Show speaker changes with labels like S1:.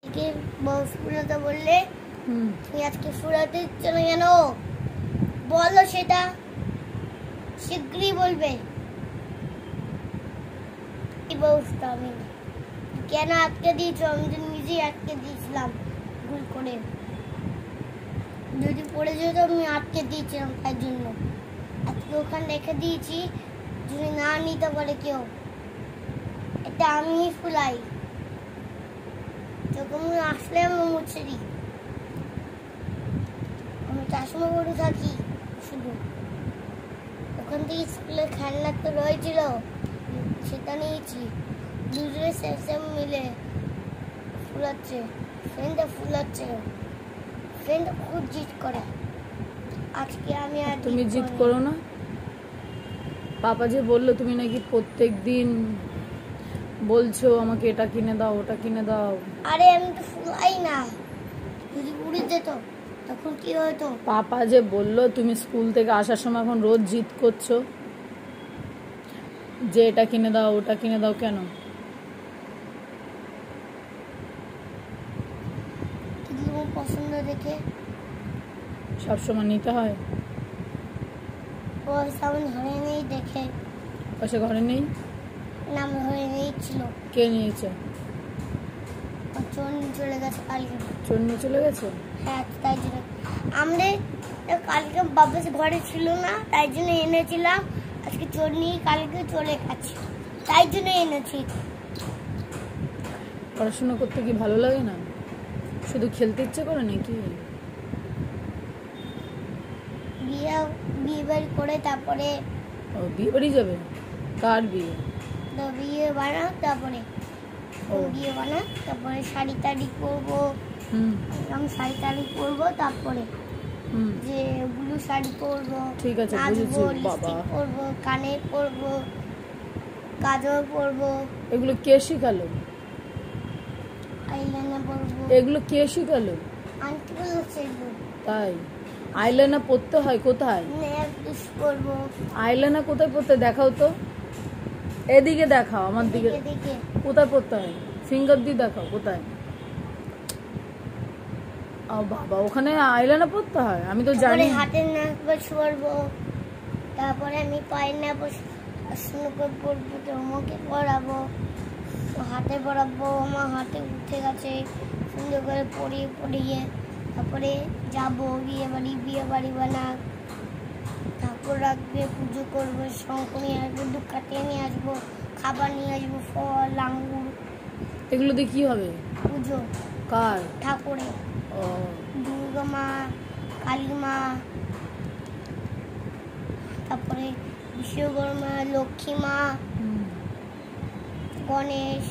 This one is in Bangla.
S1: আজকে ফুলাতে বললে তুমি আজকে ফুলাতে দিচ্ছ না কেন? বলো সেটা শীঘ্রই বলবে। আমি কেন আটকে দিয়েছো? আমি তো নিজেই আটকে দিয়েছিলাম ভুল করে। যদি পড়ে যেত আমি আটকে দিয়েছিলাম, তার জন্য আজকে ওখানে রেখে দিয়েছি যদি না নিতে পারে কেউ। এটা আমি ফুলাই, যখন আসলে আমি মুছে দিই। আমি চশমা পরে থাকি শুধু। ওখান থেকে স্কুলে খেলনা তো রয়েছিল, সেটা নিয়েছি। দুজনে সেম মিলে ফুলাচ্ছে, ফ্রেন্ডটা ফুলাচ্ছে। ফ্রেন্ডটা খুব জিদ করে। আজকে আমি আর
S2: তুমি জিদ করো না। পাপা যে বললো তুমি নাকি প্রত্যেক দিন বলছো আমাকে এটা কিনে দাও ওটা কিনে দাও।
S1: আরে আমি তো ফুলাই না, যদি উড়ে যেত তখন কি হতো?
S2: পাপা যে বললো তুমি স্কুল থেকে আসার সময় এখন রোজ জিদ করছো যে এটা কিনে দাও ওটা কিনে দাও, কেন?
S1: পছন্দ দেখে
S2: সবসময় নিতে হয়?
S1: পয়সা আমি ধরে নেই দেখে।
S2: পয়সা ঘরে নেই?
S1: নাম ধরে নিয়েছিল।
S2: কে নিয়েছে?
S1: চোর নিয়ে চলে গেছে কালকে।
S2: চোর নিয়ে চলে গেছে?
S1: হ্যাঁ, তাই জন্য আমাদের কালকে বাবা ঘরে ছিল না, তাই জন্য এনেছিলাম। আজকে চোর নিয়ে কালকে চলে গেছে, তাই জন্য এনেছি।
S2: পড়াশোনা করতে কি ভালো লাগে না? শুধু খেলতে ইচ্ছে করে নাকি?
S1: বিয়ে বাড়ি করে তারপরে।
S2: ও বিয়ে বাড়ি যাবে? কার বিয়ে?
S1: বিয়ে বানা তারপরে বিয়ে বানা তারপরে শাড়ি টাড়ি করবো। আমি শাড়ি টাড়ি করবো, তারপরে যে ব্লু শাড়ি পরবো,
S2: ঠিক আছে বুঝেছি বাবা।
S1: পরবো, কানে পরবো, কাজল পরবো।
S2: এগুলো কে শিখালো?
S1: আইলাইনার পরবো।
S2: এগুলো কে শিখালো?
S1: আন্টি বলেছে।
S2: তাই? আইলাইনার পরতে হয়? কোথায়?
S1: নেলপালিশ করবো।
S2: আইলাইনার কোথায় পরতে দেখাও তো, এদিকে দেখাও আমার দিকে। কোথায় পরতে হয়? ফিঙ্গার দিয়ে দেখাও কোথায়। ও বাবা, ওখানে আইলাইনার পরতে হয়? আমি তো জানি।
S1: হাতের নেলপালিশ করবো, তারপরে আমি পায়ের নেলপালিশ পরবো, তোমাকে পরাবো, হাতে পরাবো। আমার হাতে উঠে গেছে, সুন্দর করে পরিয়ে তারপরে যাবো বিয়ে বাড়ি বানা। ঠাকুর রাখবে, পুজো করবো, শঙ্খ নিয়ে আসবো, দুকাতে নিয়ে আসবো, খাবার নিয়ে আসবো, ফল আঙ্গুর।
S2: এগুলো দিয়ে কি হবে?
S1: পুজো।
S2: কার?
S1: ঠাকুরের।
S2: ও
S1: দুর্গা মা, কালী মা, তারপরে বিশ্বকর্মা, লক্ষ্মী মা, গণেশ।